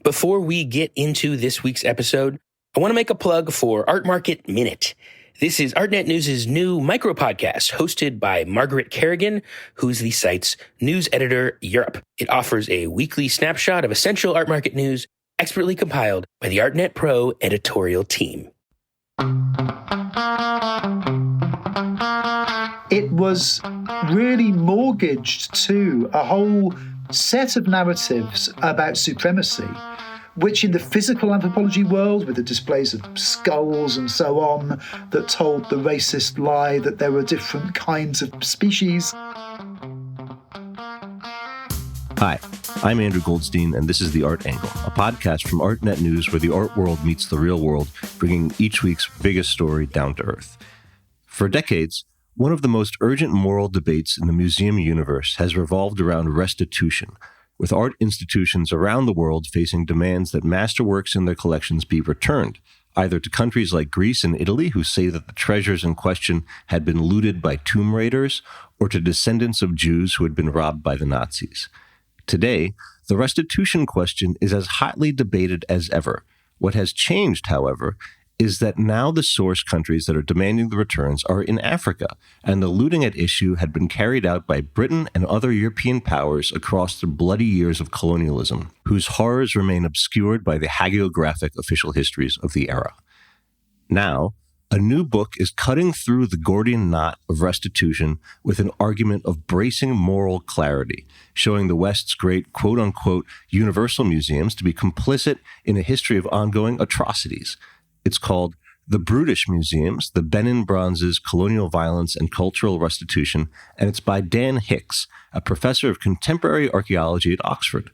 Before we get into this week's episode, I want to make a plug for Art Market Minute. This is ArtNet News' new micro-podcast hosted by Margaret Kerrigan, who's the site's news editor Europe. It offers a weekly snapshot of essential art market news, expertly compiled by the ArtNet Pro editorial team. It was really mortgaged to a whole set of narratives about supremacy, which in the physical anthropology world, with the displays of skulls and so on, that told the racist lie that there were different kinds of species. Hi, I'm Andrew Goldstein, and this is The Art Angle, a podcast from ArtNet News where the art world meets the real world, bringing each week's biggest story down to earth. For decades, one of the most urgent moral debates in the museum universe has revolved around restitution, with art institutions around the world facing demands that masterworks in their collections be returned, either to countries like Greece and Italy, who say that the treasures in question had been looted by tomb raiders, or to descendants of Jews who had been robbed by the Nazis. Today, the restitution question is as hotly debated as ever. What has changed, however, is that now the source countries that are demanding the returns are in Africa, and the looting at issue had been carried out by Britain and other European powers across the bloody years of colonialism, whose horrors remain obscured by the hagiographic official histories of the era. Now, a new book is cutting through the Gordian knot of restitution with an argument of bracing moral clarity, showing the West's great quote-unquote universal museums to be complicit in a history of ongoing atrocities. It's called The Brutish Museums, the Benin Bronzes, Colonial Violence, and Cultural Restitution, and it's by Dan Hicks, a professor of contemporary archaeology at Oxford.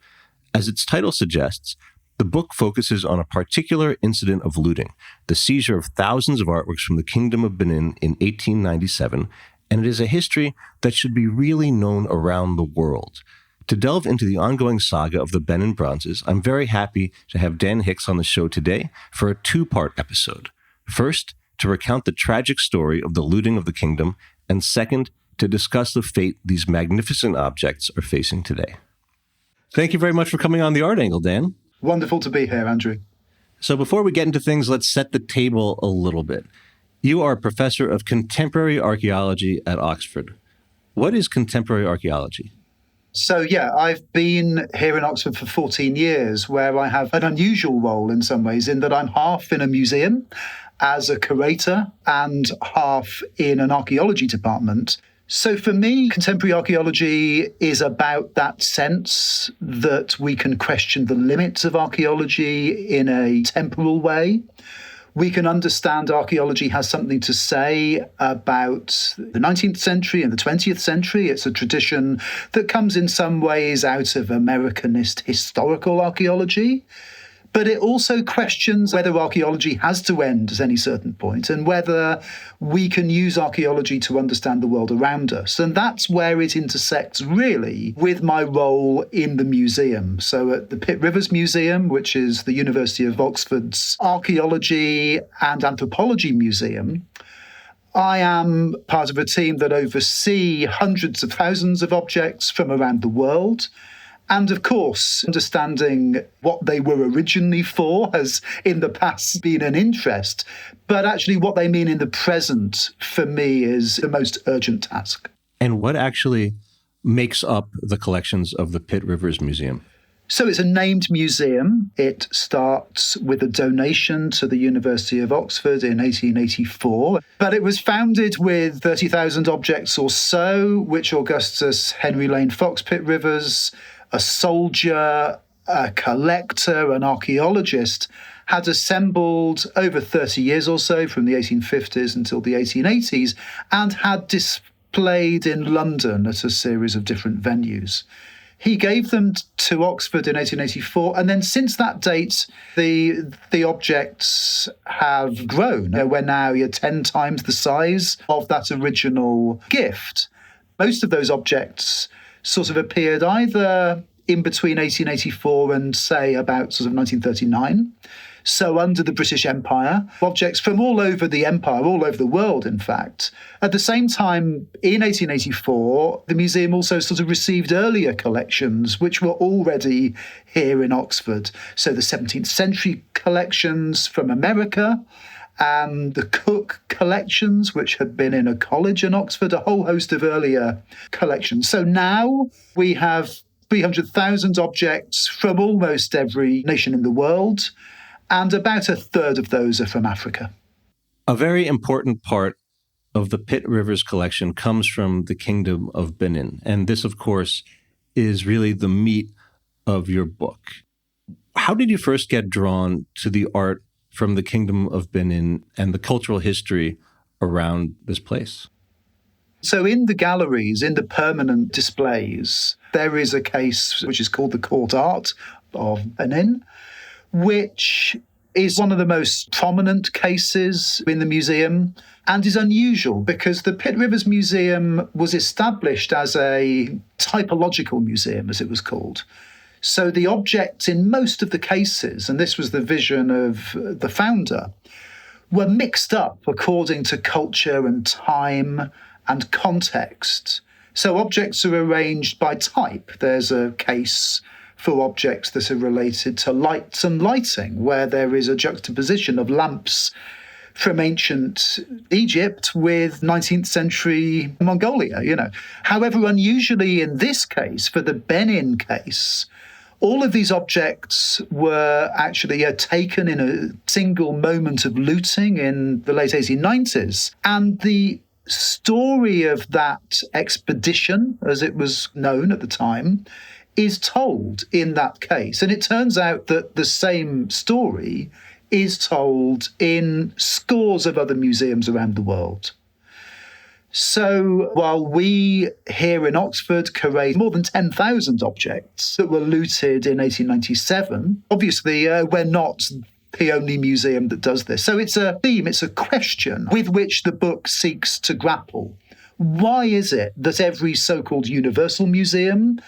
As its title suggests, the book focuses on a particular incident of looting, the seizure of thousands of artworks from the Kingdom of Benin in 1897, and it is a history that should be really known around the world. To delve into the ongoing saga of the Benin Bronzes, I'm very happy to have Dan Hicks on the show today for a two-part episode. First, to recount the tragic story of the looting of the kingdom, and second, to discuss the fate these magnificent objects are facing today. Thank you very much for coming on The Art Angle, Dan. Wonderful to be here, Andrew. So before we get into things, let's set the table a little bit. You are a professor of contemporary archaeology at Oxford. What is contemporary archaeology? So, I've been here in Oxford for 14 years, where I have an unusual role in some ways, in that I'm half in a museum as a curator and half in an archaeology department. So for me, contemporary archaeology is about that sense that we can question the limits of archaeology in a temporal way. We can understand archaeology has something to say about the 19th century and the 20th century. It's a tradition that comes in some ways out of Americanist historical archaeology. But it also questions whether archaeology has to end at any certain point and whether we can use archaeology to understand the world around us. And that's where it intersects really with my role in the museum. So at the Pitt Rivers Museum, which is the University of Oxford's archaeology and anthropology museum, I am part of a team that oversee hundreds of thousands of objects from around the world. And of course, understanding what they were originally for has in the past been an interest, but actually what they mean in the present for me is the most urgent task. And what actually makes up the collections of the Pitt Rivers Museum? So it's a named museum. It starts with a donation to the University of Oxford in 1884, but it was founded with 30,000 objects or so, which Augustus Henry Lane Fox Pitt Rivers, a soldier, a collector, an archaeologist, had assembled over 30 years or so, from the 1850s until the 1880s, and had displayed in London at a series of different venues. He gave them to Oxford in 1884, and then since that date, the objects have grown. We're now 10 times the size of that original gift. Most of those objects sort of appeared either in between 1884 and, say, about sort of 1939. So under the British Empire, objects from all over the empire, all over the world, in fact. At the same time, in 1884, the museum also sort of received earlier collections, which were already here in Oxford. So the 17th century collections from America, and the Cook collections, which had been in a college in Oxford, a whole host of earlier collections. So now we have 300,000 objects from almost every nation in the world, and about a third of those are from Africa. A very important part of the Pitt Rivers collection comes from the Kingdom of Benin. And this, of course, is really the meat of your book. How did you first get drawn to the art from the Kingdom of Benin and the cultural history around this place? So in the galleries, in the permanent displays, there is a case which is called the Court Art of Benin, which is one of the most prominent cases in the museum and is unusual because the Pitt Rivers Museum was established as a typological museum, as it was called. So the objects in most of the cases, and this was the vision of the founder, were mixed up according to culture and time and context. So objects are arranged by type. There's a case for objects that are related to lights and lighting, where there is a juxtaposition of lamps from ancient Egypt with 19th century Mongolia, However, unusually in this case, for the Benin case, all of these objects were actually taken in a single moment of looting in the late 1890s. And the story of that expedition, as it was known at the time, is told in that case. And it turns out that the same story is told in scores of other museums around the world. So while we here in Oxford curate more than 10,000 objects that were looted in 1897, obviously we're not the only museum that does this. So it's a theme, it's a question with which the book seeks to grapple. Why is it that every so-called universal museum,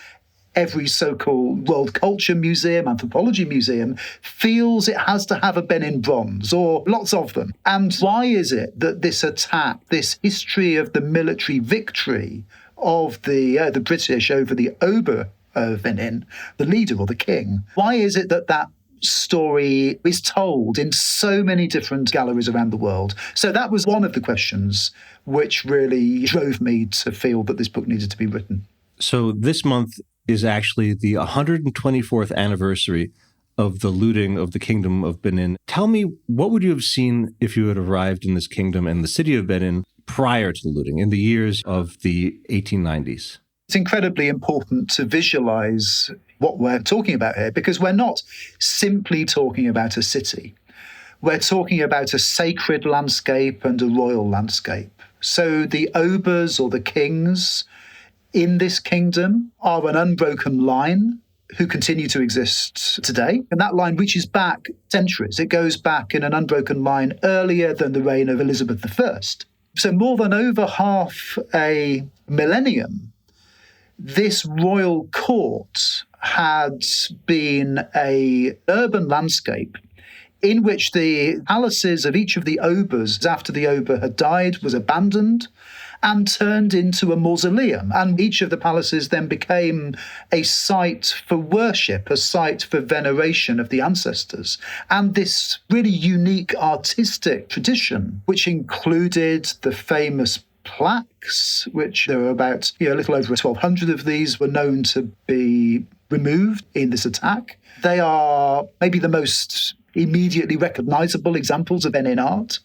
every so-called world culture museum, anthropology museum, feels it has to have a Benin Bronze, or lots of them? And why is it that this attack, this history of the military victory of the British over the Oba of Benin, the leader or the king, why is it that that story is told in so many different galleries around the world? So that was one of the questions which really drove me to feel that this book needed to be written. So this month is actually the 124th anniversary of the looting of the Kingdom of Benin. Tell me, what would you have seen if you had arrived in this kingdom and the city of Benin prior to the looting, in the years of the 1890s? It's incredibly important to visualize what we're talking about here, because we're not simply talking about a city. We're talking about a sacred landscape and a royal landscape. So the Obas, or the kings, in this kingdom are an unbroken line who continue to exist today. And that line reaches back centuries. It goes back in an unbroken line earlier than the reign of Elizabeth I. So more than over half a millennium, this royal court had been an urban landscape in which the palaces of each of the Obas, after the Oba had died, was abandoned and turned into a mausoleum. And each of the palaces then became a site for worship, a site for veneration of the ancestors. And this really unique artistic tradition, which included the famous plaques, which there were about a little over 1,200 of these, were known to be removed in this attack. They are maybe the most immediately recognizable examples of Benin art.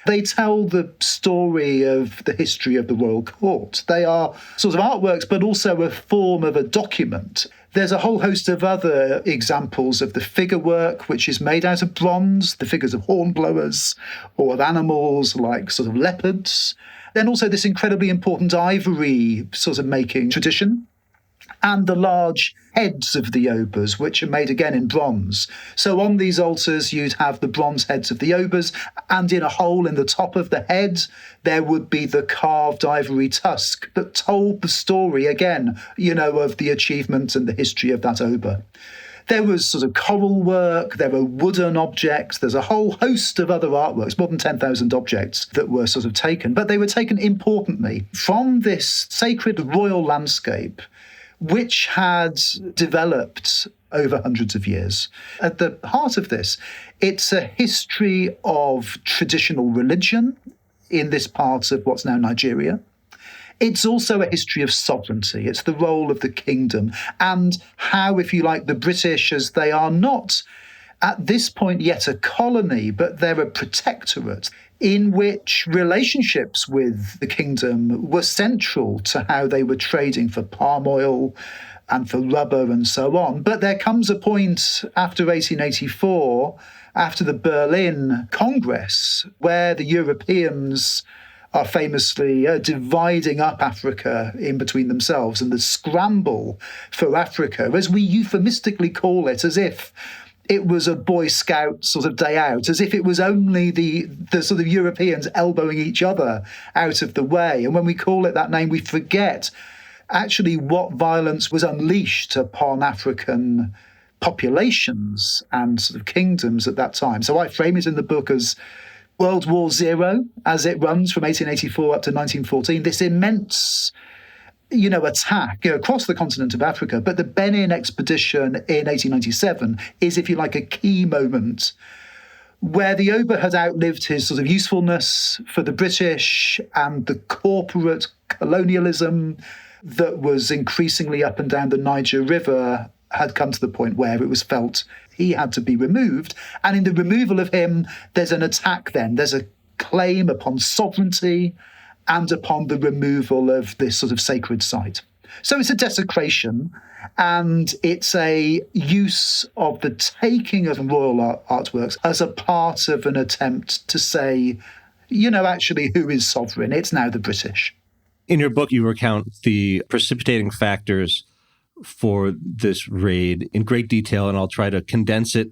They tell the story of the history of the royal court. They are sort of artworks, but also a form of a document. There's a whole host of other examples of the figure work, which is made out of bronze, the figures of hornblowers or of animals like sort of leopards. Then also this incredibly important ivory sort of making tradition, and the large heads of the Obas, which are made again in bronze. So on these altars, you'd have the bronze heads of the Obas, and in a hole in the top of the head, there would be the carved ivory tusk that told the story again, of the achievement and the history of that Oba. There was sort of coral work, there were wooden objects, there's a whole host of other artworks, more than 10,000 objects that were sort of taken. But they were taken importantly from this sacred royal landscape, which had developed over hundreds of years. At the heart of this, it's a history of traditional religion in this part of what's now Nigeria. It's also a history of sovereignty. It's the role of the kingdom and how, if you like, the British, as they are not at this point yet a colony, but they're a protectorate in which relationships with the kingdom were central to how they were trading for palm oil and for rubber and so on. But there comes a point after 1884, after the Berlin Congress, where the Europeans are famously dividing up Africa in between themselves, and the scramble for Africa, as we euphemistically call it, as if it was a Boy Scout sort of day out, as if it was only the sort of Europeans elbowing each other out of the way. And when we call it that name, we forget actually what violence was unleashed upon African populations and sort of kingdoms at that time. So I frame it in the book as World War Zero, as it runs from 1884 up to 1914, this immense, attack across the continent of Africa. But the Benin expedition in 1897 is, if you like, a key moment where the Oba had outlived his sort of usefulness for the British, and the corporate colonialism that was increasingly up and down the Niger River had come to the point where it was felt he had to be removed. And in the removal of him, there's an attack then. There's a claim upon sovereignty and upon the removal of this sort of sacred site. So it's a desecration, and it's a use of the taking of royal artworks as a part of an attempt to say, actually, who is sovereign? It's now the British. In your book, you recount the precipitating factors for this raid in great detail, and I'll try to condense it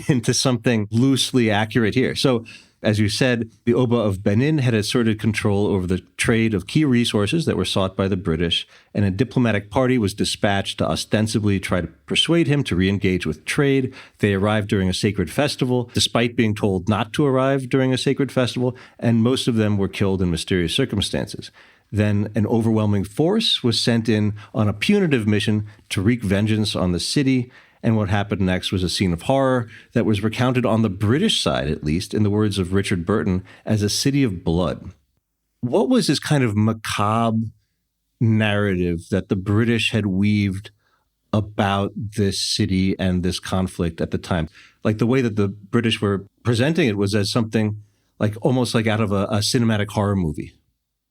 into something loosely accurate here. So, as you said, the Oba of Benin had asserted control over the trade of key resources that were sought by the British, and a diplomatic party was dispatched to ostensibly try to persuade him to re-engage with trade. They arrived during a sacred festival, despite being told not to arrive during a sacred festival, and most of them were killed in mysterious circumstances. Then an overwhelming force was sent in on a punitive mission to wreak vengeance on the city. And what happened next was a scene of horror that was recounted on the British side, at least, in the words of Richard Burton, as a city of blood. What was this kind of macabre narrative that the British had weaved about this city and this conflict at the time? Like the way that the British were presenting it was as something like almost like out of a cinematic horror movie.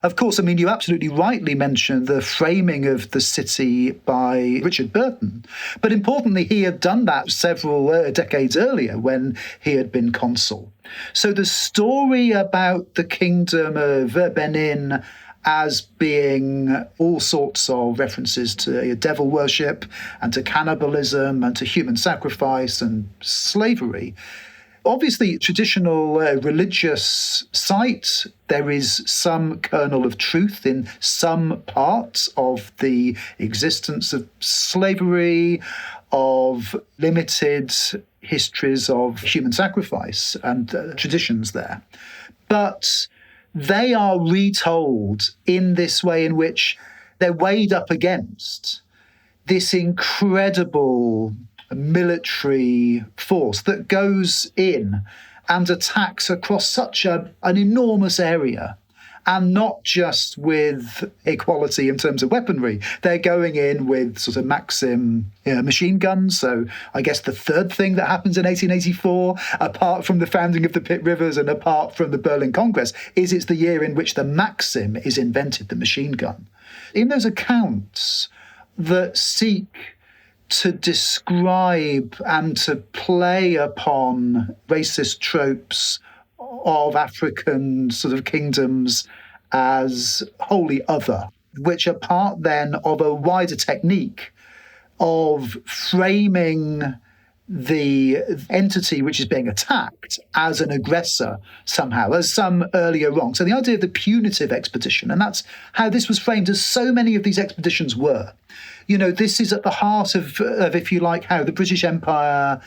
Of course, you absolutely rightly mentioned the framing of the city by Richard Burton. But importantly, he had done that several decades earlier when he had been consul. So the story about the Kingdom of Benin as being all sorts of references to devil worship and to cannibalism and to human sacrifice and slavery. Obviously, traditional religious site, there is some kernel of truth in some parts of the existence of slavery, of limited histories of human sacrifice and traditions there. But they are retold in this way in which they're weighed up against this incredible military force that goes in and attacks across such an enormous area, and not just with equality in terms of weaponry. They're going in with sort of Maxim machine guns. So I guess the third thing that happens in 1884, apart from the founding of the Pit Rivers and apart from the Berlin Congress, is it's the year in which the Maxim is invented, the machine gun. In those accounts that seek to describe and to play upon racist tropes of African sort of kingdoms as wholly other, which are part then of a wider technique of framing the entity which is being attacked as an aggressor somehow, as some earlier wrong. So the idea of the punitive expedition, and that's how this was framed, as so many of these expeditions were. This is at the heart of, if you like, how the British Empire,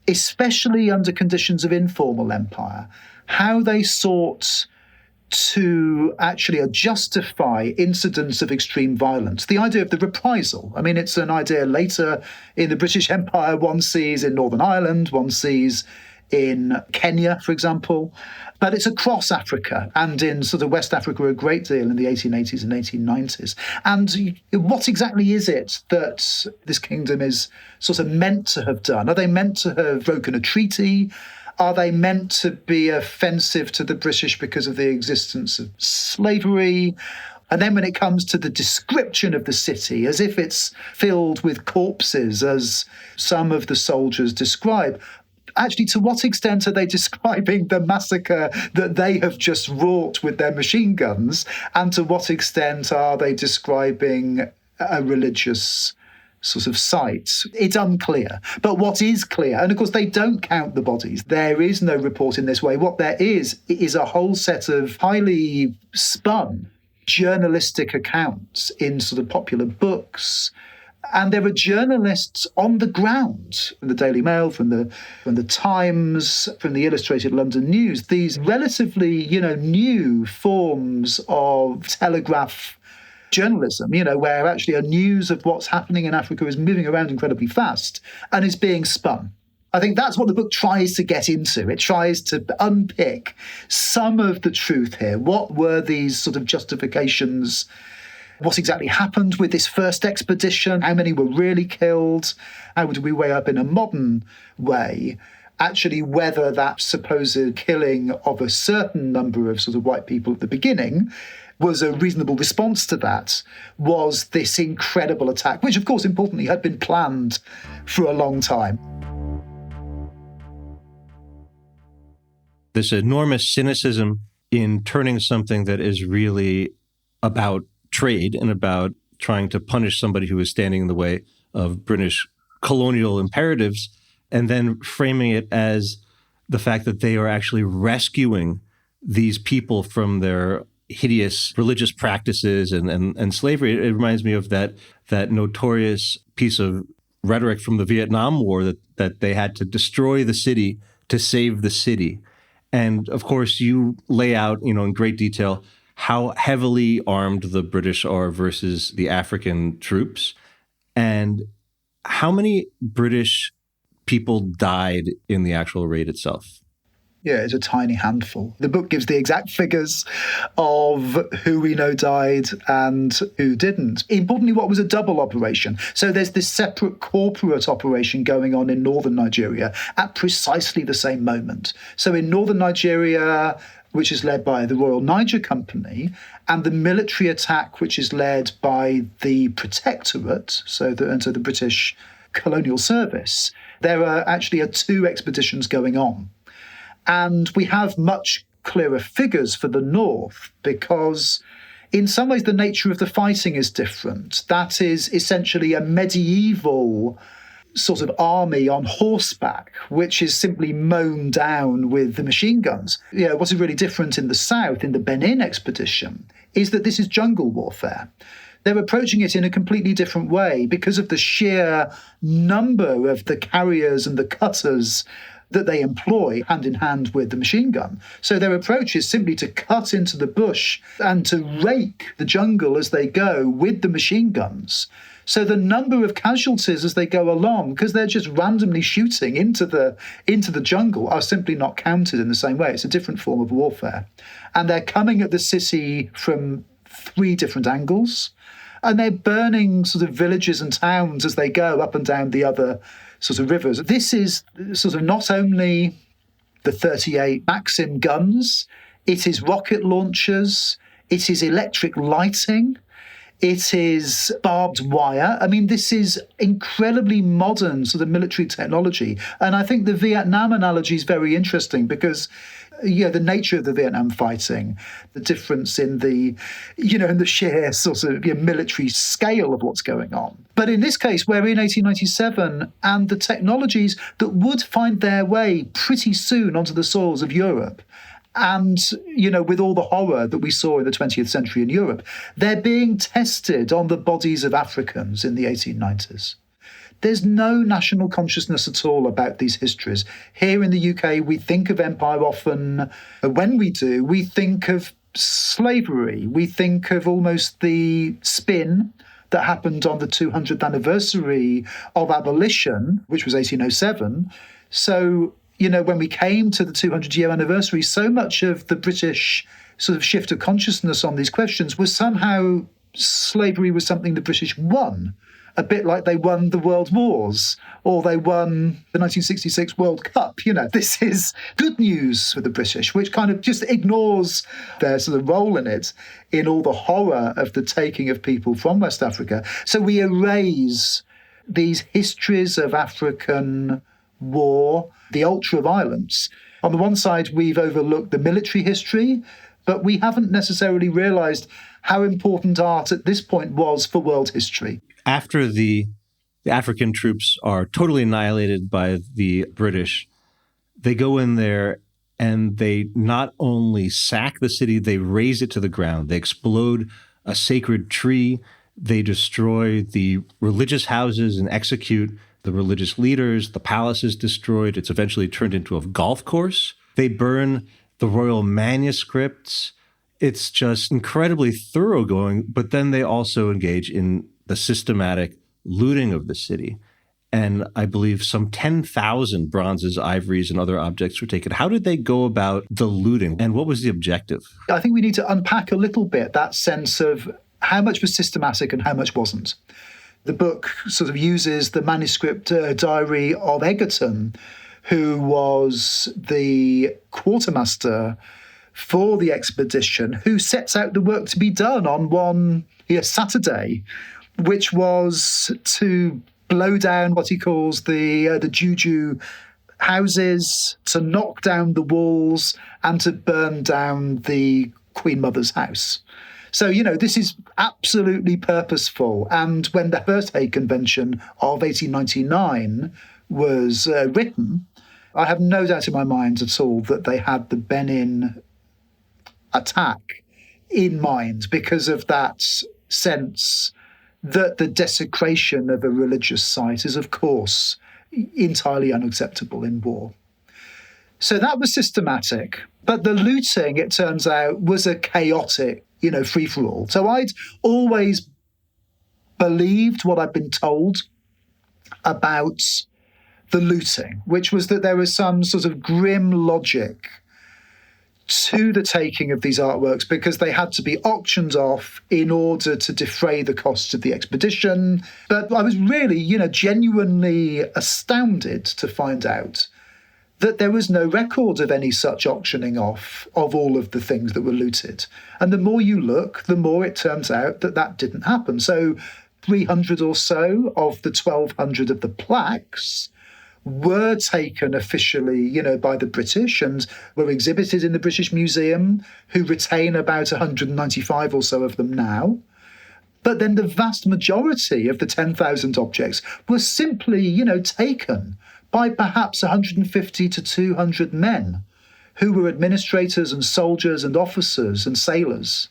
especially under conditions of informal empire, how they sought to actually justify incidents of extreme violence. The idea of the reprisal. I mean, it's an idea later in the British Empire one sees in Northern Ireland, one sees in Kenya, for example. But it's across Africa and in sort of West Africa a great deal in the 1880s and 1890s. And what exactly is it that this kingdom is sort of meant to have done? Are they meant to have broken a treaty? Are they meant to be offensive to the British because of the existence of slavery? And then when it comes to the description of the city, as if it's filled with corpses, as some of the soldiers describe, actually, to what extent are they describing the massacre that they have just wrought with their machine guns? And to what extent are they describing a religious sort of sites? It's unclear. But what is clear, and of course they don't count the bodies. There is no report in this way. What there is a whole set of highly spun journalistic accounts in sort of popular books. And there are journalists on the ground, from the Daily Mail, from the Times, from the Illustrated London News, these relatively, new forms of telegraph journalism, where actually a news of what's happening in Africa is moving around incredibly fast and is being spun. I think that's what the book tries to get into. It tries to unpick some of the truth here. What were these sort of justifications? What exactly happened with this first expedition? How many were really killed? How would we weigh up in a modern way actually whether that supposed killing of a certain number of sort of white people at the beginning was a reasonable response to that, was this incredible attack, which, of course, importantly, had been planned for a long time. This enormous cynicism in turning something that is really about trade and about trying to punish somebody who is standing in the way of British colonial imperatives, and then framing it as the fact that they are actually rescuing these people from their hideous religious practices and slavery. It reminds me of that notorious piece of rhetoric from the Vietnam War that they had to destroy the city to save the city. And of course, you lay out, in great detail how heavily armed the British are versus the African troops, and how many British people died in the actual raid itself. Yeah, it's a tiny handful. The book gives the exact figures of who we know died and who didn't. Importantly, what was a double operation? So there's this separate corporate operation going on in northern Nigeria at precisely the same moment. So in northern Nigeria, which is led by the Royal Niger Company, and the military attack, which is led by the Protectorate, so the British Colonial Service, there are actually two expeditions going on. And we have much clearer figures for the north because in some ways the nature of the fighting is different. That is essentially a medieval sort of army on horseback, which is simply mown down with the machine guns. What is really different in the south, in the Benin expedition, is that this is jungle warfare. They're approaching it in a completely different way because of the sheer number of the carriers and the cutters that they employ hand in hand with the machine gun. So their approach is simply to cut into the bush and to rake the jungle as they go with the machine guns. So the number of casualties as they go along, because they're just randomly shooting into the jungle, are simply not counted in the same way. It's a different form of warfare. And they're coming at the city from 3 different angles. And they're burning sort of villages and towns as they go up and down the other sort of rivers. This is sort of not only the 38 Maxim guns, it is rocket launchers, it is electric lighting, It is barbed wire. I mean, this is incredibly modern sort of military technology. And I think the Vietnam analogy is very interesting because the nature of the Vietnam fighting, the difference in the, in the sheer sort of military scale of what's going on. But in this case, we're in 1897, and the technologies that would find their way pretty soon onto the soils of Europe, and, with all the horror that we saw in the 20th century in Europe, they're being tested on the bodies of Africans in the 1890s. There's no national consciousness at all about these histories. Here in the UK, we think of empire often. When we do, we think of slavery. We think of almost the spin that happened on the 200th anniversary of abolition, which was 1807. So, when we came to the 200-year anniversary, so much of the British sort of shift of consciousness on these questions was somehow slavery was something the British won. A bit like they won the World Wars or they won the 1966 World Cup. This is good news for the British, which kind of just ignores their sort of role in it, in all the horror of the taking of people from West Africa. So we erase these histories of African war, the ultra-violence. On the one side, we've overlooked the military history, but we haven't necessarily realised how important art at this point was for world history. After the African troops are totally annihilated by the British, they go in there and they not only sack the city, they raze it to the ground. They explode a sacred tree. They destroy the religious houses and execute the religious leaders. The palace is destroyed. It's eventually turned into a golf course. They burn the royal manuscripts. It's just incredibly thoroughgoing, but then they also engage in the systematic looting of the city. And I believe some 10,000 bronzes, ivories, and other objects were taken. How did they go about the looting, and what was the objective? I think we need to unpack a little bit that sense of how much was systematic and how much wasn't. The book sort of uses the manuscript diary of Egerton, who was the quartermaster for the expedition, who sets out the work to be done on one Saturday, which was to blow down what he calls the juju houses, to knock down the walls, and to burn down the Queen Mother's house. So, this is absolutely purposeful. And when the First Hague Convention of 1899 was written, I have no doubt in my mind at all that they had the Benin attack in mind because of that sense that the desecration of a religious site is, of course, entirely unacceptable in war. So that was systematic. But the looting, it turns out, was a chaotic, free-for-all. So I'd always believed what I'd been told about the looting, which was that there was some sort of grim logic to the taking of these artworks because they had to be auctioned off in order to defray the costs of the expedition. But I was really, genuinely astounded to find out that there was no record of any such auctioning off of all of the things that were looted. And the more you look, the more it turns out that that didn't happen. So 300 or so of the 1,200 of the plaques were taken officially, by the British and were exhibited in the British Museum, who retain about 195 or so of them now. But then the vast majority of the 10,000 objects were simply, taken by perhaps 150 to 200 men who were administrators and soldiers and officers and sailors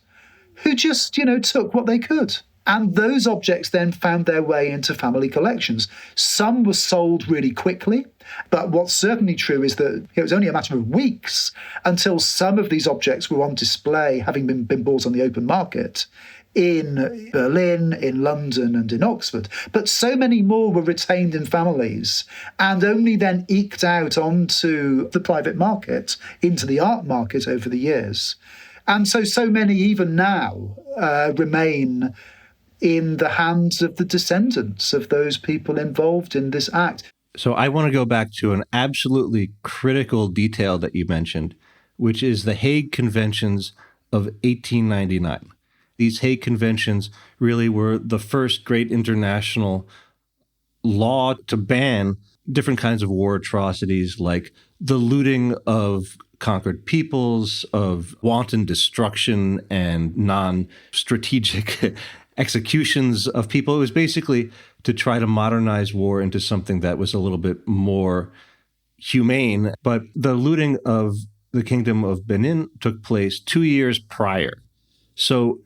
who just, took what they could. And those objects then found their way into family collections. Some were sold really quickly, but what's certainly true is that it was only a matter of weeks until some of these objects were on display, having been bought on the open market in Berlin, in London, and in Oxford. But so many more were retained in families and only then eked out onto the private market, into the art market over the years. And so many even now remain in the hands of the descendants of those people involved in this act. So I want to go back to an absolutely critical detail that you mentioned, which is the Hague Conventions of 1899. These Hague Conventions really were the first great international law to ban different kinds of war atrocities, like the looting of conquered peoples, of wanton destruction and non-strategic executions of people. It was basically to try to modernize war into something that was a little bit more humane. But the looting of the Kingdom of Benin took place 2 years prior. So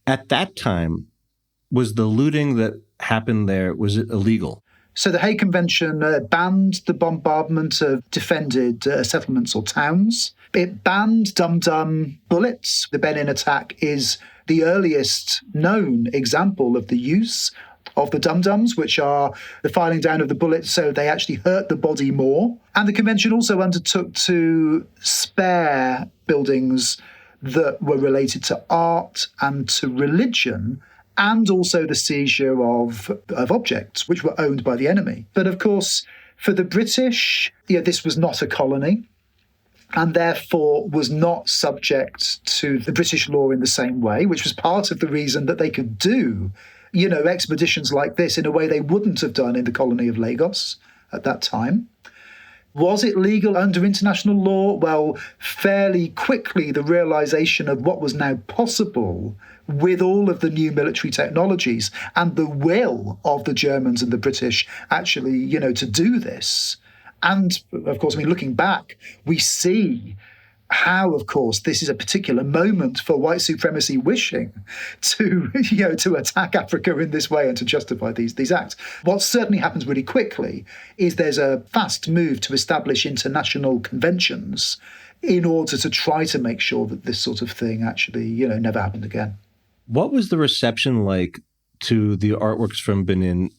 at that time, was the looting that happened there, was it illegal? So the Hague Convention banned the bombardment of defended settlements or towns. It banned dum-dum bullets. The Benin attack is the earliest known example of the use of the dum-dums, which are the filing down of the bullets so they actually hurt the body more. And the convention also undertook to spare buildings that were related to art and to religion, and also the seizure of objects which were owned by the enemy. But of course, for the British, this was not a colony, and therefore was not subject to the British law in the same way, which was part of the reason that they could do, expeditions like this in a way they wouldn't have done in the colony of Lagos at that time. Was it legal under international law? Well, fairly quickly, the realization of what was now possible with all of the new military technologies and the will of the Germans and the British actually, to do this. And of course, looking back, we see how, of course, this is a particular moment for white supremacy wishing to attack Africa in this way and to justify these acts. What certainly happens really quickly is there's a fast move to establish international conventions in order to try to make sure that this sort of thing actually, never happened again. What was the reception like to the artworks from Benin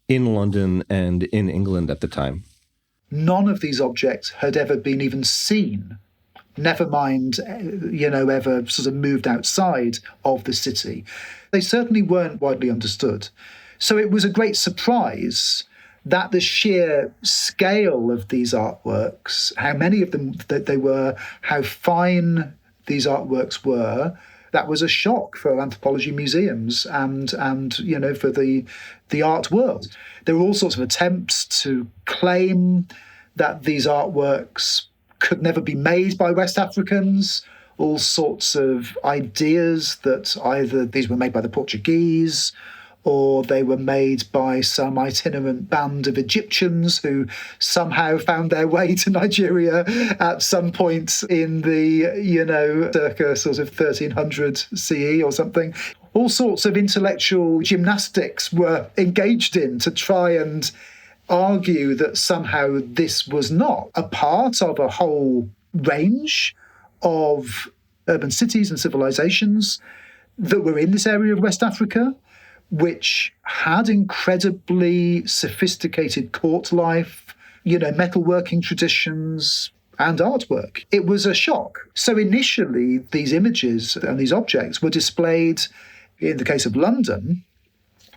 in London and in England at the time? None of these objects had ever been even seen. Never mind, ever sort of moved outside of the city. They certainly weren't widely understood. So it was a great surprise that the sheer scale of these artworks, how many of them that they were, how fine these artworks were, that was a shock for anthropology museums and for the art world. There were all sorts of attempts to claim that these artworks could never be made by West Africans, all sorts of ideas that either these were made by the Portuguese or they were made by some itinerant band of Egyptians who somehow found their way to Nigeria at some point in the, circa sort of 1300 CE or something. All sorts of intellectual gymnastics were engaged in to try and argue that somehow this was not a part of a whole range of urban cities and civilizations that were in this area of West Africa, which had incredibly sophisticated court life, metalworking traditions and artwork. It was a shock. So initially, these images and these objects were displayed, in the case of London,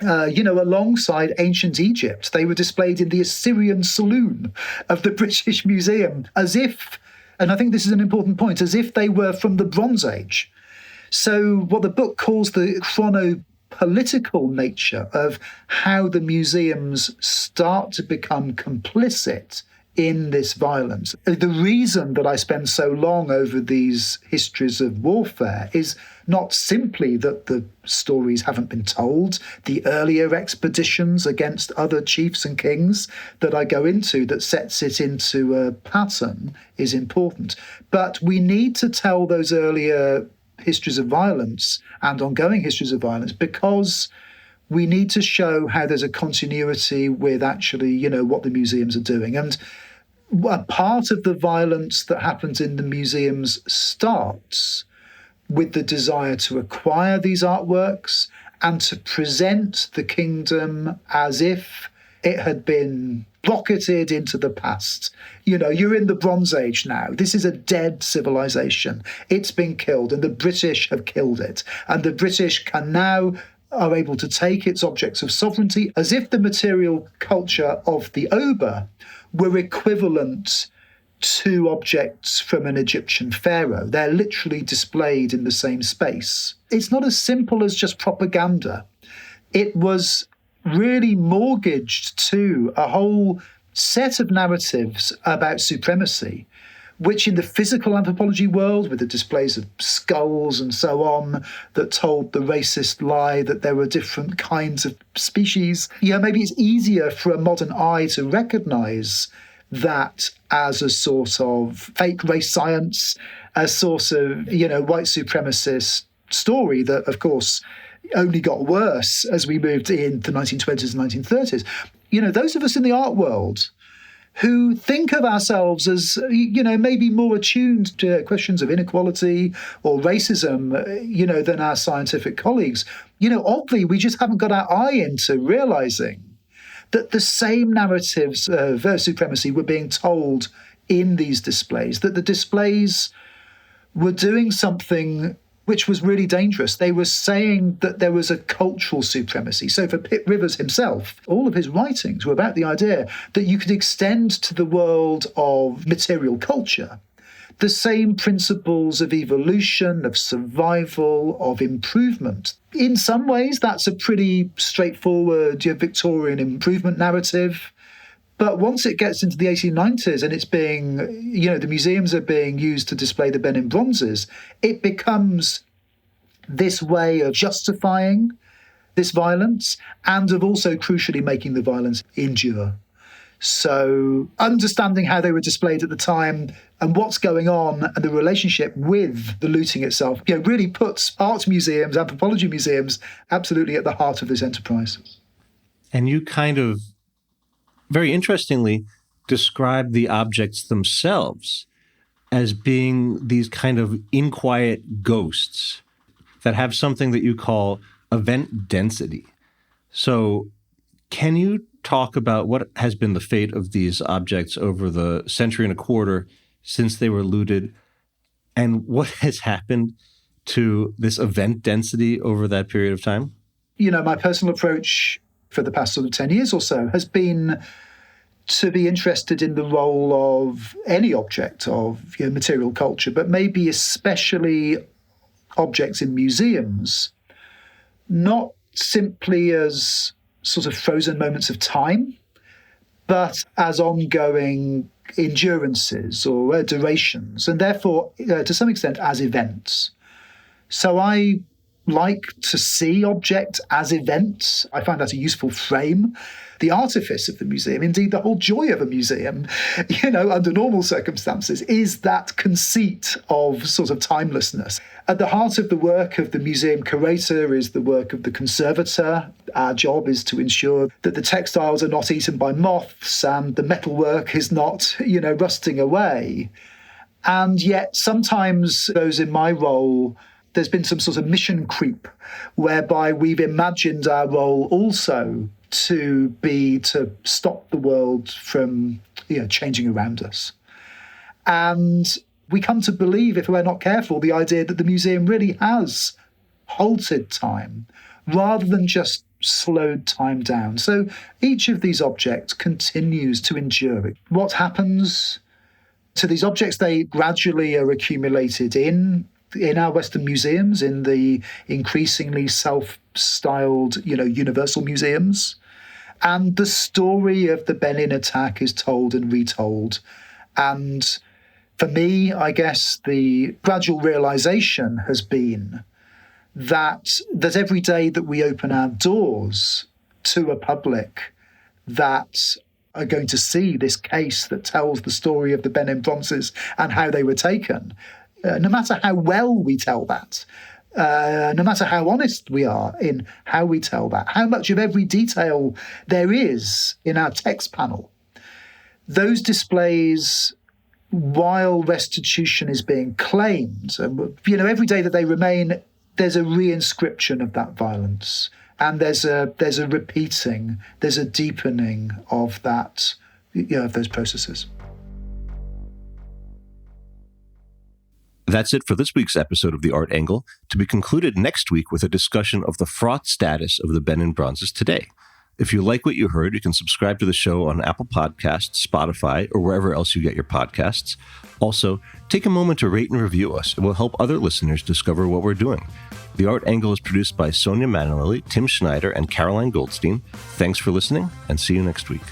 alongside ancient Egypt. They were displayed in the Assyrian saloon of the British Museum as if, and I think this is an important point, as if they were from the Bronze Age. So what the book calls the chrono-political nature of how the museums start to become complicit in this violence. The reason that I spend so long over these histories of warfare is not simply that the stories haven't been told, the earlier expeditions against other chiefs and kings that I go into that sets it into a pattern is important. But we need to tell those earlier histories of violence and ongoing histories of violence because we need to show how there's a continuity with actually, what the museums are doing. And a part of the violence that happens in the museums starts with the desire to acquire these artworks and to present the kingdom as if it had been rocketed into the past. You're in the Bronze Age now. This is a dead civilization. It's been killed, and the British have killed it. And the British are able to take its objects of sovereignty as if the material culture of the Oba were equivalent two objects from an Egyptian pharaoh. They're literally displayed in the same space. It's not as simple as just propaganda. It was really mortgaged to a whole set of narratives about supremacy, which in the physical anthropology world, with the displays of skulls and so on, that told the racist lie that there were different kinds of species, maybe it's easier for a modern eye to recognize that as a sort of fake race science, a sort of, white supremacist story that, of course, only got worse as we moved into the 1920s and 1930s. Those of us in the art world who think of ourselves as, maybe more attuned to questions of inequality or racism, than our scientific colleagues, oddly, we just haven't got our eye into realizing that the same narratives of supremacy were being told in these displays, that the displays were doing something which was really dangerous. They were saying that there was a cultural supremacy. So for Pitt Rivers himself, all of his writings were about the idea that you could extend to the world of material culture the same principles of evolution, of survival, of improvement. In some ways, that's a pretty straightforward Victorian improvement narrative. But once it gets into the 1890s and it's being, the museums are being used to display the Benin Bronzes, it becomes this way of justifying this violence and of also crucially making the violence endure. So understanding how they were displayed at the time and what's going on and the relationship with the looting itself, really puts art museums, anthropology museums, absolutely at the heart of this enterprise. And you kind of, very interestingly, describe the objects themselves as being these kind of inquiet ghosts that have something that you call event density. So can you talk about what has been the fate of these objects over the century and a quarter since they were looted, and what has happened to this event density over that period of time? My personal approach for the past sort of 10 years or so has been to be interested in the role of any object of material culture, but maybe especially objects in museums, not simply as sort of frozen moments of time, but as ongoing endurances or durations, and therefore, to some extent, as events. So I like to see objects as events. I find that a useful frame. The artifice of the museum, indeed the whole joy of a museum, under normal circumstances, is that conceit of sort of timelessness. At the heart of the work of the museum curator is the work of the conservator. Our job is to ensure that the textiles are not eaten by moths and the metalwork is not, rusting away. And yet sometimes those in my role, there's been some sort of mission creep whereby we've imagined our role also to be to stop the world from changing around us. And we come to believe, if we're not careful, the idea that the museum really has halted time rather than just slowed time down. So each of these objects continues to endure. What happens to these objects? They gradually are accumulated in our Western museums, in the increasingly self-styled, universal museums. And the story of the Benin attack is told and retold. And for me, I guess the gradual realization has been that every day that we open our doors to a public that are going to see this case that tells the story of the Benin Bronzes and how they were taken, no matter how well we tell that, no matter how honest we are in how we tell that, how much of every detail there is in our text panel, those displays, while restitution is being claimed, every day that they remain, there's a reinscription of that violence, and there's a repeating, there's a deepening of that, of those processes. That's it for this week's episode of The Art Angle, to be concluded next week with a discussion of the fraught status of the Benin Bronzes today. If you like what you heard, you can subscribe to the show on Apple Podcasts, Spotify, or wherever else you get your podcasts. Also, take a moment to rate and review us. It will help other listeners discover what we're doing. The Art Angle is produced by Sonia Manalili, Tim Schneider, and Caroline Goldstein. Thanks for listening, and see you next week.